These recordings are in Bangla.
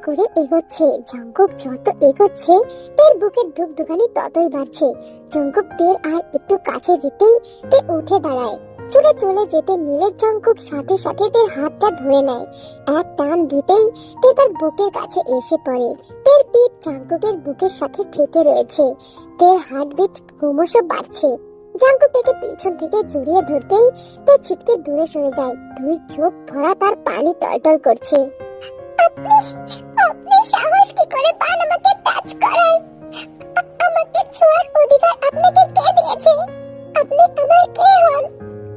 করে এগোচ্ছে। জাঙ্কুক যত এগোচ্ছে তের বুকের ধুকধুকানি ততই বাড়ছে। জাঙ্কুক তের আর একটু কাছে যেতেই তে উঠে দাঁড়ায়। চলে চলে যেতে নিলে জাঙ্কুক সাথে সাথে তের হাতটা ধরে নেয়। এক টান দিতেই তে তার বুকের কাছে এসে পড়ে। তের পিঠ জাঙ্কুকের বুকের সাথে ঠেকে রয়েছে। তের হার্টবিট ক্রমশ বাড়ছে। জাঙ্কুক থেকে পিছন থেকে জড়িয়ে ধরতেই তে ছিটকে দূরে সরে যায়। দুই চোখ ভরা তার পানি টলটল করছে। আপনি আপনি সাহস কি করে পান আমাকে টাচ করার? আমাকে ছোঁয়ার অধিকার আপনাকে কে দিয়েছে? আপনি আমার কে হন?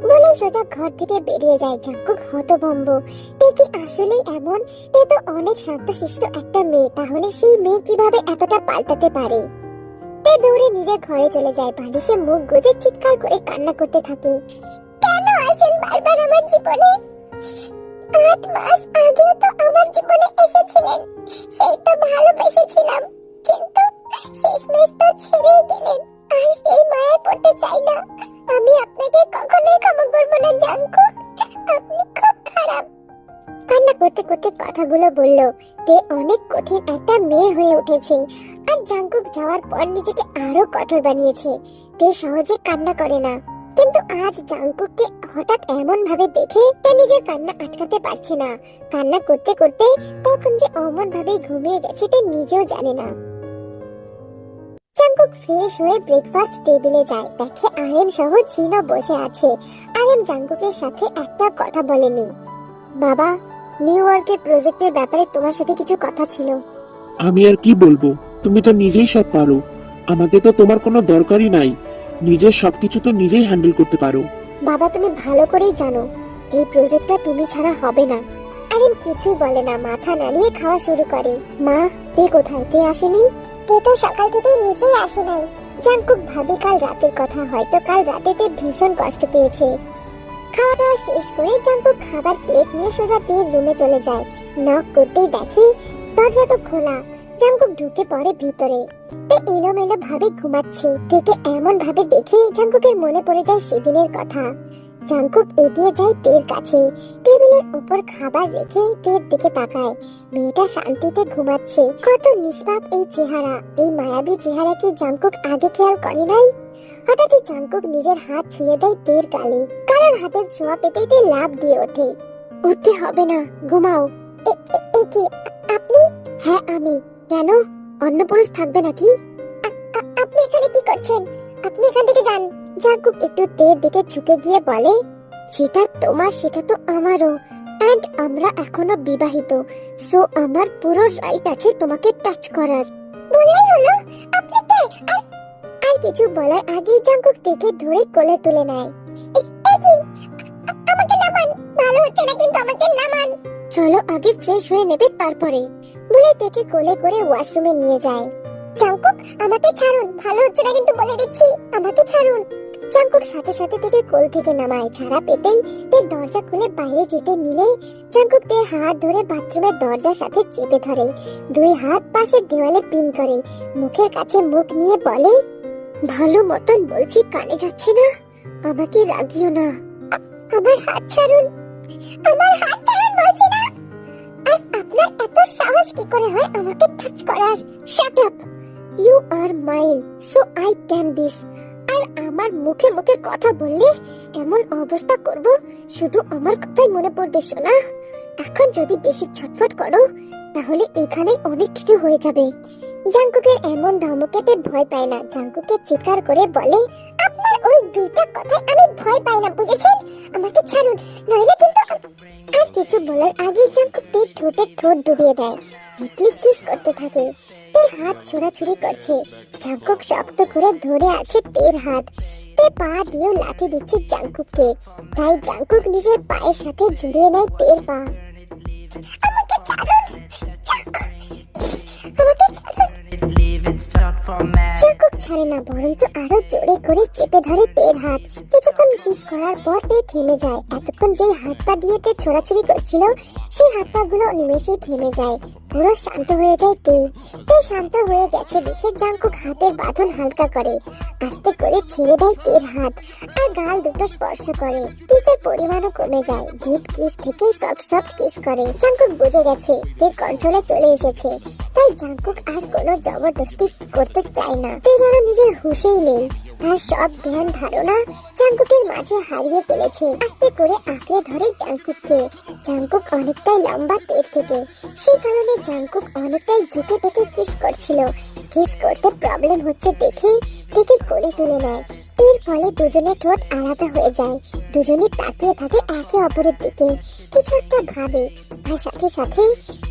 বলে সোজা ঘর থেকে বেরিয়ে যায় জাঙ্কুক হতভম্ব। তে কি আসলেই এমন? তে তো অনেক শান্তশিষ্ট একটা মেয়ে, তাহলে সেই মেয়ে কিভাবে এতটা পাল্টাতে পারে? তে দৌড়ে নিজের ঘরে চলে যায়। বালিশে মুখ গুজে চিৎকার করে কান্না করতে থাকে। কেন আসেন বারবার আমার জীবনে? 8 মাস আগেও তো আমার জীবনে এসেছিলেন, সেই তো ভালোবেসেছিলাম, কিন্তু শেষমেশ তো ছেড়েই গেলেন। আর সেই মায়ায় পড়তে চাই না। আমি আপনাকে কখনোই ক্ষমা করবো না জাঙ্কুক, আপনি খুব খারাপ। কান্না করতে করতে কথাগুলো বলল। তে অনেক কঠিন একটা মেয়ে হয়ে উঠেছে, আর জাঙ্কুক যাওয়ার পর নিজেকে আরো কঠোর বানিয়েছে। তে সহজে কান্না করে না, কিন্তু আজ জাঙ্কুককে হঠাৎ এমন ভাবে দেখে তে নিজের কান্না আটকাতে পারছে না। কান্না করতে করতে কখন যে অমন ভাবে ঘুমিয়ে গেছে তে নিজেও জানে না। জাঙ্কুক ফ্রেশ হয়ে ব্রেকফাস্ট টেবিলে যায়। দেখে আরেম সহ চিনো বসে আছে। আরেম জাঙ্কুকের সাথে একটা কথা বলেনি। বাবা, নিউ ইয়র্কের প্রজেক্টের ব্যাপারে তোমার সাথে কিছু কথা ছিল। আমি আর কি বলবো, তুমি তো নিজেই সব পারো। আমাকে তো তোমার কোনো দরকারই নাই, নিজের সবকিছু তো নিজেই হ্যান্ডেল করতে পারো। বাবা, তুমি ভালো করেই জানো এই প্রজেক্টটা তুমি ছাড়া হবে না। আরেম কিছুই বলে না, মাথা নাড়িয়ে খাওয়া শুরু করে। মা, তে কোথায়? তে আসেনি? তে তো সকাল থেকেই নিচেই আসে নাই। জাঙ্কুক ভাবে কাল রাতের কথা, হয়তো কাল রাতে তে ভীষণ কষ্ট পেয়েছে। খাওয়া দাওয়া শেষ করে জাঙ্কুক খাবার প্লেট নিয়ে সোজা তের রুমে চলে যায়। নক করতেই দেখে দরজা তো খোলা। জাঙ্কুক ঢুকে পড়ে ভিতরে। তে এলোমেলো ভাবে ঘুমাচ্ছে। তেকে এমন ভাবে দেখে জাঙ্কুকের মনে পড়ে যায় সেদিনের কথা। জাঙ্কুক এগিয়ে যায় তের কাছে। টেবিলের উপর খাবার রেখে তের দিকে তাকায়। মেয়েটা শান্তিতে ঘুমাচ্ছে। কত নিষ্পাপ এই চেহারা! এই মায়াবী চেহারা কি জাঙ্কুক আগে খেয়াল করে নাই? হঠাৎই জাঙ্কুক নিজের হাত ছুঁয়ে দেয় তের গালে। কারণ হাতের ছোঁয়া পেতেই তে লাফ দিয়ে ওঠে। উঠতে হবে না, ঘুমাও। কি আপনি? হ্যাঁ আমি। কেন, অন্য পুরুষ থাকবে নাকি? আপনি এখানে কি করছেন? আপনি এখান থেকে যান। জাঙ্কুক একটু তের দিকে ঝুঁকে গিয়ে বলে, যেটা তোমার সেটা তো আমারও, এন্ড আমরা এখনো বিবাহিত, সো আমার পুরো রাইট আছে তোমাকে টাচ করার। বলেই হলো, আপনি কে? আর কিছু বলার আগেই জাঙ্কুক তেকে ধরে কোলে তুলে নেয়। আমাকে নামান, ভালো হচ্ছে না কিন্তু আমাকে নামান। চলো আগে ফ্রেশ হয়ে নেবে তারপরে, বলে তেকে কোলে করে ওয়াশরুমে নিয়ে যায়। জাঙ্কুক, আমাকে ছাড়ুন, ভালো হচ্ছে না কিন্তু বলে দিচ্ছি, আমাকে ছাড়ুন। জাঙ্কুক সাথে সাথে তেকে কোল থেকে নামায়। ছাড়া পেতেই তে দরজা খুলে বাইরে যেতে নিলে জাঙ্কুক তের হাত ধরে বাথরুমের দরজার সাথে চেপে ধরে। দুই হাত পাশের দেওয়ালে পিন করে মুখের কাছে মুখ নিয়ে বলে, ভালো মতন বলছি, কানে যাচ্ছে না? আমাকে রাগিও না। আমার হাত ছাড়ুন, আমার হাত ছাড়ুন বলছি না। আর আপনার এত সাহস কি করে হয় আমাকে টাচ করার? Shut up, you are mine, so I can this. আর আমার মুখে মুখে কথা বললে এমন অবস্থা করব, শুধু আমার কথাই মনে পড়বে সোনা। এখন যদি বেশি ছটফট করো তাহলে এখানেই অনেক কিছু হয়ে যাবে। জাঙ্কুকের এমন ধমকেতে ভয় পায় না। জাঙ্কুকে চিৎকার করে বলে, আপনার ওই দুইটা কথায় আমি ভয় পাই না, বুঝেছেন? আমাকে ছাড়ুন, নইলে কিন্তু। আর কিছু বলার আগেই জাঙ্কুক তের ঠোঁটে ঠোঁট ডুবিয়ে দেয়। ডিপলি কিস করতে থাকে। তে হাত ছোড়াছুড়ি করছে। জাঙ্কুক শক্ত করে ধরে আছে তের হাত। তে পা দিয়েও লাথি দিচ্ছে জাঙ্কুককে। তাই জাঙ্কুক নিজের পায়ের সাথে জড়িয়ে নেয় তের পা। আমাকে ছাড়ুন, আমাকে ছাড়ুন। জাঙ্কুক ছাড়ে না, বরঞ্চ আরো জোরে করে চেপে ধরে তের হাত। কিছুক্ষণ কিস করার পর তে থেমে যায়। এতক্ষণ যেই হাত পা দিয়ে তে ছোড়াছুড়ি করছিল সেই হাত পা গুলো নিমেষেই থেমে যায়। পুরো শান্ত হয়ে যায় তে। তে শান্ত হয়ে গেছে দেখে জাংকুক হাতের বাঁধন হালকা করে, আস্তে করে ছেড়ে দেয় তের হাত আর গাল দুটো স্পর্শ করে। কিসের পরিমাণও কমে যায়, ডিপ কিস থেকে সফট সফট কিস করে। জাংকুক বুঝে গেছে তে কন্ট্রোলে চলে এসেছে, তাই জাংকুক আর কোনো জবরদস্তি করতে চায় না। তে যেন নিজের হুঁশেই নেই, তার সব জ্ঞান ধারণা জাংকুকের মাঝে হারিয়ে ফেলেছে। আস্তে করে আঁকড়ে ধরে জাংকুককে। জাংকুক অনেকটাই লম্বা তের থেকে, সেই কারণে জাংকুক অনেকটাই ঝুঁকে থেকে কিস করছিল। কিস করতে প্রবলেম হচ্ছে দেখে থেকে কোলে তুলে নেয়। এর ফলে দুজনের ঠোঁট আলাদা হয়ে যায়। দুজনে তাকিয়ে থাকে একে অপরের দিকে, কিছু একটা ভাবে। আর সাথে সাথে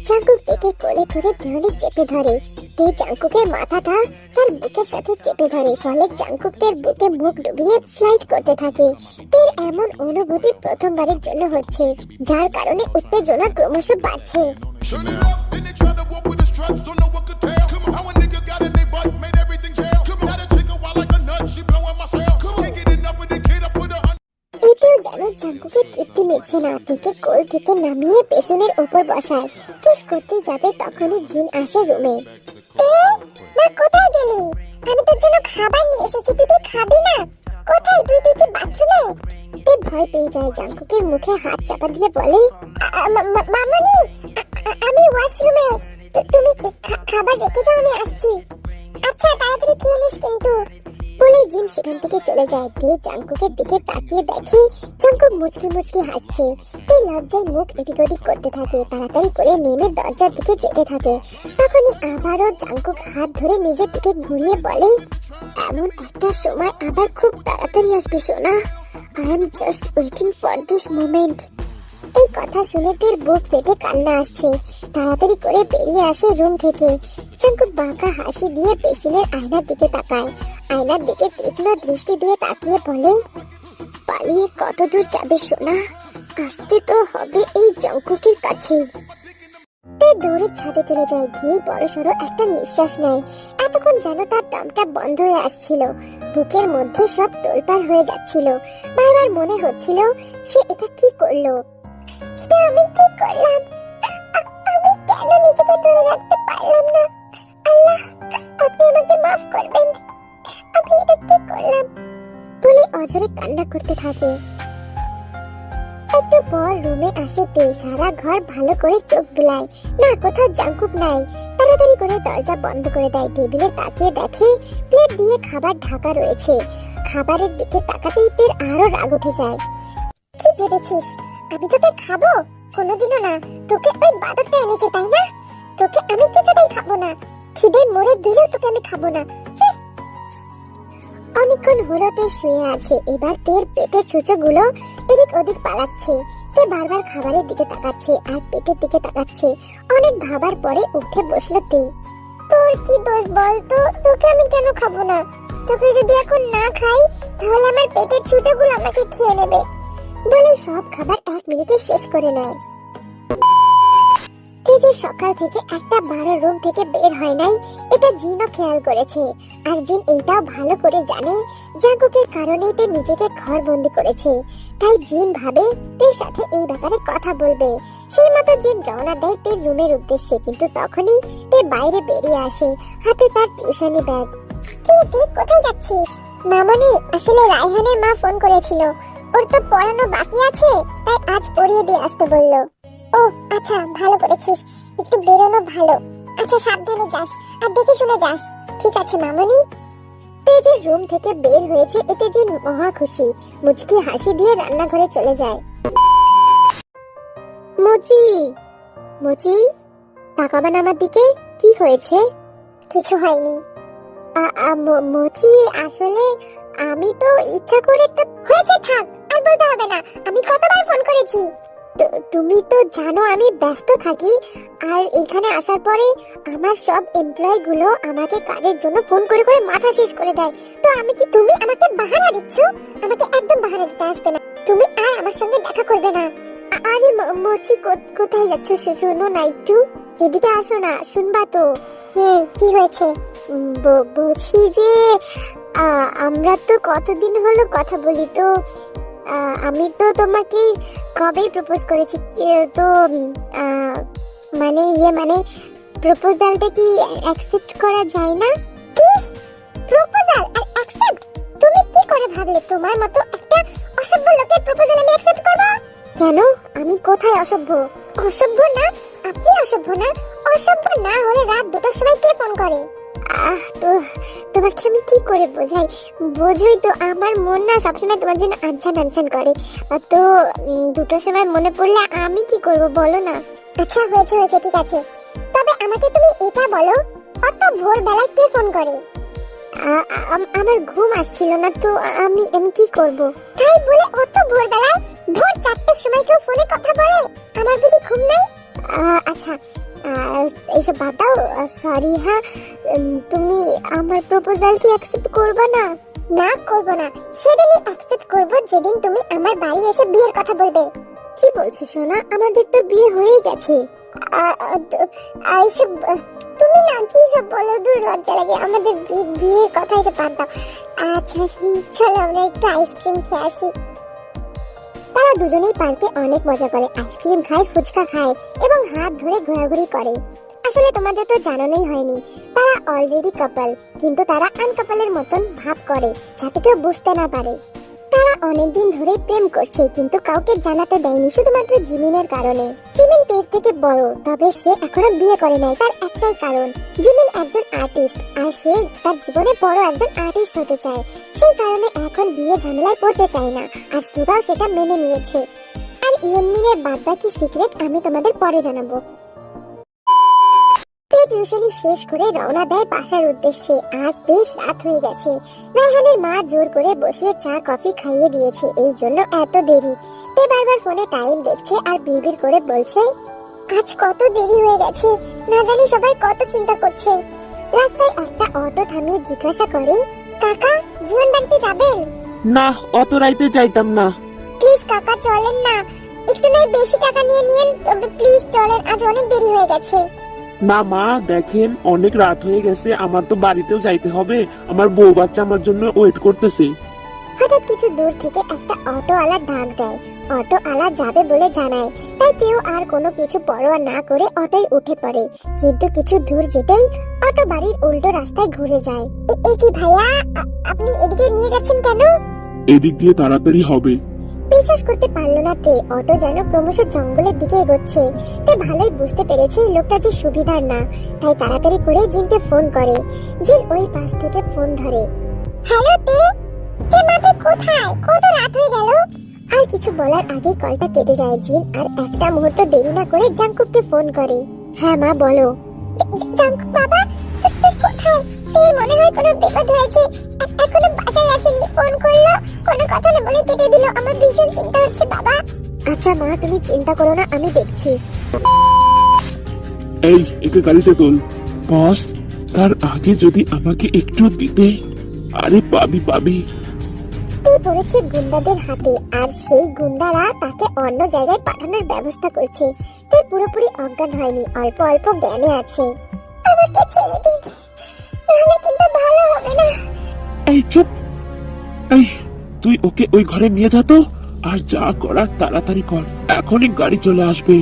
জাংকুক থেকে কোলে করে দেহলে চেপে ধরে। তে জাংকুকের মাথাটা তার বুকের সাথে চেপে ধরে, ফলে জাংকুক তের বুকে মুখ ডুবিয়ে স্লাইড করতে থাকে। তের এমন অনুভূতি প্রথমবারের জন্য হচ্ছে, যার কারণে উত্তেজনা ক্রমশ বাড়ছে। Turn it up, then they try to walk with the struts, don't know what could tell. Come on, how a nigga got in they butt, made everything jail. Come on, got a chick wild like a nut, she blowing my cell. Come on, can't get enough of the kid, I put her on. এতেও যেন জাংকুকের তৃপ্তি মিটছে না, থেকে কোল থেকে নামিয়ে পেছনের ওপর বসায়। কিস করতে যাবে তখনই জিন আসে রুমে। মা কোথায় গেলি? আমি তোর জন্য খাবার নিয়ে এসেছি, তুই কি খাবি না? কোথায় তুই? তুই কি বাথরুমে? তে ভয় পেয়ে যায়, জাংকুকের মুখে হাত চাপা দিয়ে বলে, মামনি আমি ওয়াশরুমে, তুমি খাবার রেখে যাও, আমি আসছি। আচ্ছা তাড়াতাড়ি খেয়ে নিস কিন্তু। বলে জিন সেখান থেকে চলে যায়। তে জাংকুকের দিকে তাকিয়ে দেখে জাংকুক মুচকি মুচকি হাসছে। তে লজ্জায় মুখ এদিক ওদিক করতে থাকে, তাড়াতাড়ি করে নেমে দরজার দিকে যেতে থাকে। তখনই আবারও জাংকুক হাত ধরে নিজের দিকে ঘুরিয়ে বলে, এমন একটা সময় আবার খুব তাড়াতাড়ি আসবে সোনা। I am just waiting for this moment. এই কথা শুনে তের বুক পেটে কান্না আসছে। তাড়াতাড়ি করে বেরিয়ে আসে রুম থেকে। জাংকুক বাঁকা হাসি দিয়ে পেছনের আয়নার দিকে তাকায়। আয়নার দিকে তীক্ষ্ণ দৃষ্টি দিয়ে তাকিয়ে বলে, পালিয়ে কত দূর যাবে সোনা? আসতে তো হবে এই জাংকুকের কাছে। তে দৌড়ে ছাদে চলে যায়, গিয়ে বড়সড় একটা নিঃশ্বাস নেয়। এতক্ষণ যেন তার দমটা বন্ধ হয়ে আসছিল, বুকের মধ্যে সব তোলপাড় হয়ে যাচ্ছিল। বারবার মনে হচ্ছিল সে এটা কি করলো, এটা আমি কি করলাম? আমি কেন নিজেকে ধরে রাখতে পারলাম না? আল্লাহ, আপনি আমাকে মাফ করবেন, আমি এটা কি করলাম বলে অঝরে কান্না করতে থাকে। একটু পর রুমে আসে তে, সারা ঘর ভালো করে চোখ বুলায়, না কোথাও জাংকুক নাই। তাড়াতাড়ি করে দরজা বন্ধ করে দেয়। টেবিলে তাকিয়ে দেখে প্লেট দিয়ে খাবার ঢাকা রয়েছে। খাবারের দিকে তাকাতেই তের আরো রাগ উঠে যায়। কি ভেবেছিস আমি তোকে খাবো? কোনোদিনও না। তোকে ওই বাদরটা এনেছে তাই না? তোকে আমি কিছুতেই খাবো না। খিদে মরে গেলেও তোকে আমি খাবো না। অনেকক্ষণ হলো তে শুয়ে আছে। এবার তের পেটের ছুঁচোগুলো এদিক ওদিক পালাচ্ছে। তে বারবার খাবারের দিকে তাকাচ্ছে আর পেটের দিকে তাকাচ্ছে। অনেক ভাবার পরে উঠে বসলো তে। তোর কি দোষ বল তো? তোকে আমি কেন খাবো না? তোকে যদি এখন না খাই তাহলে আমার পেটের ছুঁচোগুলো আমাকে খেয়ে নেবে বলে সব খাবার 1 মিনিটে শেষ করে নেয়। যে সকাল থেকে একটা বারো রুম থেকে বের হয় নাই, এটা জিনও খেয়াল করেছে। আর জিন এইটাও ভালো করে জানে জাংকুকের কারণেই তে নিজেকে ঘর বন্দি করেছে। তাই জিন ভাবে তের সাথে এই ব্যাপারে কথা বলবে। সেই মতো জিন রওনা দেয় তের রুমের উদ্দেশ্যে। কিন্তু তখনই তে বাইরে বেরিয়ে আসে, হাতে তার টিউশনি ব্যাগ। কি তুই কোথায় যাচ্ছিস? মামনি, আসলে রায়হানের মা ফোন করেছিল, ওর তো পড়ানো বাকি আছে, তাই আজ পড়িয়ে দিয়ে আসতে বললো। ও আচ্ছা, ভালো করেছিস, একটু বেরোনো ভালো। আচ্ছা সাবধানে যাস আর দেখে শুনে যাস। ঠিক আছে মামনি। তেজের রুম থেকে বের হয়েছে এতে যে মহা খুশি। মুচকি হাসি দিয়ে রান্নাঘরে চলে যায়। মুচি, মুচি তাকাবেন আমার দিকে। কি হয়েছে? কিছু হয়নি। মুচি, আসলে আমি তো ইচ্ছা করে হয়েছে, থাক আর বলতে হবে না, আমি কতবার ফোন করেছি। তুমি তো জানো আমি ব্যস্ত থাকি, আর এখানে আসার পরে আমার সব এমপ্লয়ি গুলো আমাকে কাজের জন্য ফোন করে করে মাথা শেষ করে দেয়। তো আমি কি, তুমি আমাকে বাহানা দিচ্ছ? আমাকে একদম বাহানা দিতে আসবে না। তুমি আর আমার সঙ্গে দেখা করবে না। আরে মচি, কোথায় যাচ্ছ? শোনো না, একটু এদিকে আসো না, শুনবা তো। কি হয়েছে? বলছি যে আমরা তো কতদিন হলো কথা বলি, তো আমি তো তোমাকে কবেই প্রপোজ করেছি। তো মানে প্রপোজালটা কি অ্যাকসেপ্ট করা যায় না? কি প্রপোজাল আর অ্যাকসেপ্ট? তুমি কি করে ভাবলে তোমার মতো একটা অসভ্য লোকের প্রপোজাল আমি অ্যাকসেপ্ট করব? কেন, আমি কোথায় অসভ্য? অসভ্য না? আপনি অসভ্য না? অসভ্য না হলে রাত 2টার সময় কে ফোন করে? তো তোমাকে আমি কি করে বোঝাই? বোঝোই তো আমার মন না সবসময় তোমার জন্য আনছান আনছান করে। তো 2টার সময় মনে পড়লে আমি কি করব বলো না? আচ্ছা হয়েছে হয়েছে, ঠিক আছে। তবে আমাকে তুমি এটা বলো, অত ভোরবেলায় কে ফোন করে? আমার ঘুম আসছিল না, তো আমি কি করব? তাই বলে অত ভোরবেলায় ভোর 4টার সময় কেউ ফোনে কথা বলে? আমার বুঝি ঘুম নাই? আচ্ছা এইসব বাদ দাও। সরি হ্যাঁ, তুমি আমার প্রপোজাল কি অ্যাকসেপ্ট করবে না? না করব না, সেদিনই অ্যাকসেপ্ট করব যেদিন তুমি আমার বাড়ি এসে বিয়ের কথা বলবে। কি বলছো সোনা, আমাদের তো বিয়ে হয়ে গেছে। এইসব তুমি না কি সব বলো, দূর লজ্জা লাগে। আমাদের বিয়ের কথা এসে বাদ দাও। আচ্ছা চলো আমরা একটু আইসক্রিম খেয়ে আসি। তারা দুজনেই পার্কে অনেক মজা করে, আইসক্রিম খায়, ফুচকা খায় এবং হাত ধরে ঘোরাঘুরি করে। আসলে তোমাদের তো জানানোই হয়নি, তারা অলরেডি কাপল, কিন্তু তারা আনকাপলের মতন ভাব করে যাতে কেউ বুঝতে না পারে। তারা অনেকদিন ধরে প্রেম করছে, কিন্তু কাউকে জানাতে দেয়নি, শুধুমাত্র জিমিনের কারণে। জিমিন তের থেকে বড়, তবে সে এখনো বিয়ে করে নাই। তার একটাই কারণ, জিমিন একজন আর্টিস্ট, আর সে তার জীবনে বড় একজন আর্টিস্ট হতে চায়। সেই কারণে এখন বিয়ে ঝামেলায় পড়তে চায় না, আর সুগাও সেটা মেনে নিয়েছে। আর ইউনমিনের বাদবাকি সিক্রেট আমি তোমাদের পরে জানাবো। টিউশনি শেষ করে রওনা দেয় বাসার উদ্দেশ্যে। আজ বেশ রাত হয়ে গেছে। রায়হানের মা জোর করে বসিয়ে চা কফি খাইয়ে দিয়েছে, এই জন্য এত দেরি। তে বারবার ফোনে টাইম দেখছে আর বিড়বিড় করে বলছে, আজ কত দেরি হয়ে গেছে, না জানি সবাই কত চিন্তা করছে। রাস্তায় একটা অটো থামিয়ে জিজ্ঞাসা করে, কাকা জীবন বাড়িতে যাবেন? না, অত রাইতে যাইতাম না। প্লিজ কাকা চলেন না, একটু নয় বেশি টাকা নিয়ে নিন, তবে প্লিজ চলেন, আজ অনেক দেরি হয়ে গেছে। না মা, দেখেন অনেক রাত হয়ে গেছে, আমার তো বাড়িতেও যাইতে হবে, আমার বউ বাচ্চা আমার জন্য ওয়েট করতেছে। হঠাৎ কিছু দূর থেকে একটা অটোওয়ালা ডাক দেয়। অটোওয়ালা যাবে বলে জানায়, তাই কেউ আর কোনো কিছু পরোয়া না করে অটোয় উঠে পড়ে। কিন্তু কিছু দূর যেতেই অটো বাড়ির উল্টো রাস্তায় ঘুরে যায়। এ কি ভাইয়া, আপনি এদিকে নিয়ে যাচ্ছেন কেন? এদিক দিয়ে তাড়াতাড়ি হবে। বিশ্বাস করতে পারলো না তে, অটো যেন ক্রমশ জঙ্গলের দিকে এগোচ্ছে। তে ভালোই বুঝতে পেরেছে লোকটা যে সুবিধার না, তাই তাড়াতাড়ি করে জিনকে ফোন করে। জিন ওই পাশ থেকে ফোন ধরে। হ্যালো তে, তে মাঝে কোথায়, কত রাত হয়ে গেল? আর কিছু বলার আগে কলটা কেটে যায়। জিন আর একটা মুহূর্ত দেরি না করে জাঙ্কুককে ফোন করে। হ্যাঁ মা বলো। জাঙ্কুক বাবা, তুই কোথায়? তোর মনে হয় কোনো বিপদ হয়েছে, এখনো বাসায় আসেনি, ফোন করলো কোনো কথা না বলে কেটে দিল। আমার ভীষণ চিন্তা হচ্ছে বাবা। আচ্ছা মা তুমি চিন্তা করো না, আমি দেখছি। এই একে গাড়িতে তোল। বস, তার আগে যদি আমাকে একটু দিতে। আরে পাবি পাবি। তুই পড়েছে গুন্ডাদের হাতে, আর সেই গুন্ডারা তাকে অন্য জায়গায় পাঠানোর ব্যবস্থা করছে। তুই পুরোপুরি অজ্ঞান হয়নি, অল্প অল্প জ্ঞানে আছে। আমাকে ছেড়ে দিন, নাহলে কিন্তু ভালো হবে না। এই চুপ। এই তুই ওকে ওই ঘরে নিয়ে যা তো, আর যা করার তাড়াতাড়ি কর, এখনই গাড়ি চলে আসবে।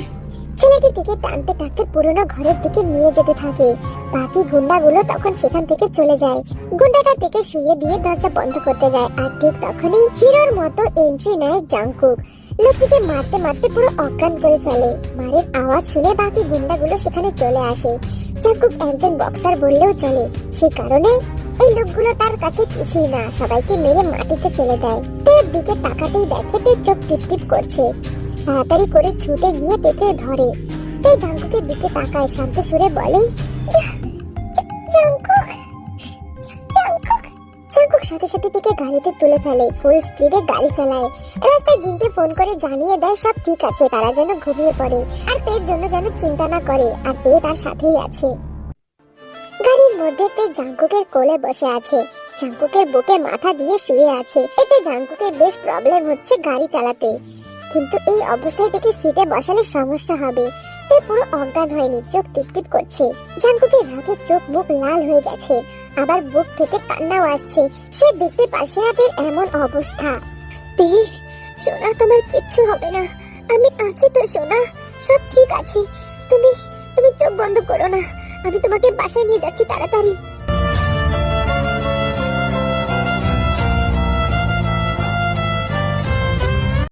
ছেলেটির দিকে টানতে টানতে পুরোনো ঘরের দিকে নিয়ে যেতে থাকে। বাকি গুন্ডাগুলো তখন সেখান থেকে চলে যায়। গুন্ডাটা থেকে শুয়ে দিয়ে দরজা বন্ধ করতে যায়, আর ঠিক তখনই হিরোর মতো এন্ট্রি নেয় জাঙ্কুক। লোকটিকে মারতে মারতে পুরো অজ্ঞান করে ফেলে। মারের আওয়াজ শুনে বাকি গুন্ডাগুলো সেখানে চলে আসে। জাঙ্কুক একজন বক্সার বললেও চলে, সেই কারণে এই লোকগুলো তার কাছে কিছুই না, সবাইকে মেরে মাটিতে ফেলে দেয়। তের দিকে তাকাতেই দেখে তে চোখ টিপ টিপ করছে। তাড়াতাড়ি করে ছুটে গিয়ে তেকে ধরে। তে জাঙ্কুকের দিকে তাকায়, শান্ত সুরে বলে, জাঙ্কুক। জাঙ্কুক জাঙ্কুক সাথে সাথে তেকে গাড়িতে তুলে ফেলে, ফুল স্পিডে গাড়ি চালায়। রাস্তায় জিনকে ফোন করে জানিয়ে দেয় সব ঠিক আছে, তারা যেন ঘুমিয়ে পড়ে আর তের জন্য যেন চিন্তা না করে, আর তে তার সাথেই আছে। গাড়ির মধ্যে তে জাঙ্কুকের কোলে বসে আছে, জাঙ্কুকের বুকে মাথা দিয়ে শুয়ে আছে। এতে জাঙ্কুকের বেশ প্রবলেম হচ্ছে গাড়ি চালাতে, কিন্তু এই অবস্থায় থেকে সিটে বসালে সমস্যা হবে। তে পুরো অজ্ঞান হয়নি, চোখ টিপটিপ করছে। জাঙ্কুকের রাগে চোখ মুখ লাল হয়ে গেছে, আবার বুক থেকে কান্নাও আসছে। সে দেখতে পারছে না তের এমন অবস্থা। তে সোনা, তোমার কিচ্ছু হবে না, আমি আছি তো সোনা, সব ঠিক আছে। তুমি চোখ বন্ধ করো না, আমি তোমাকে বাসায় নিয়ে যাচ্ছি তাড়াতাড়ি।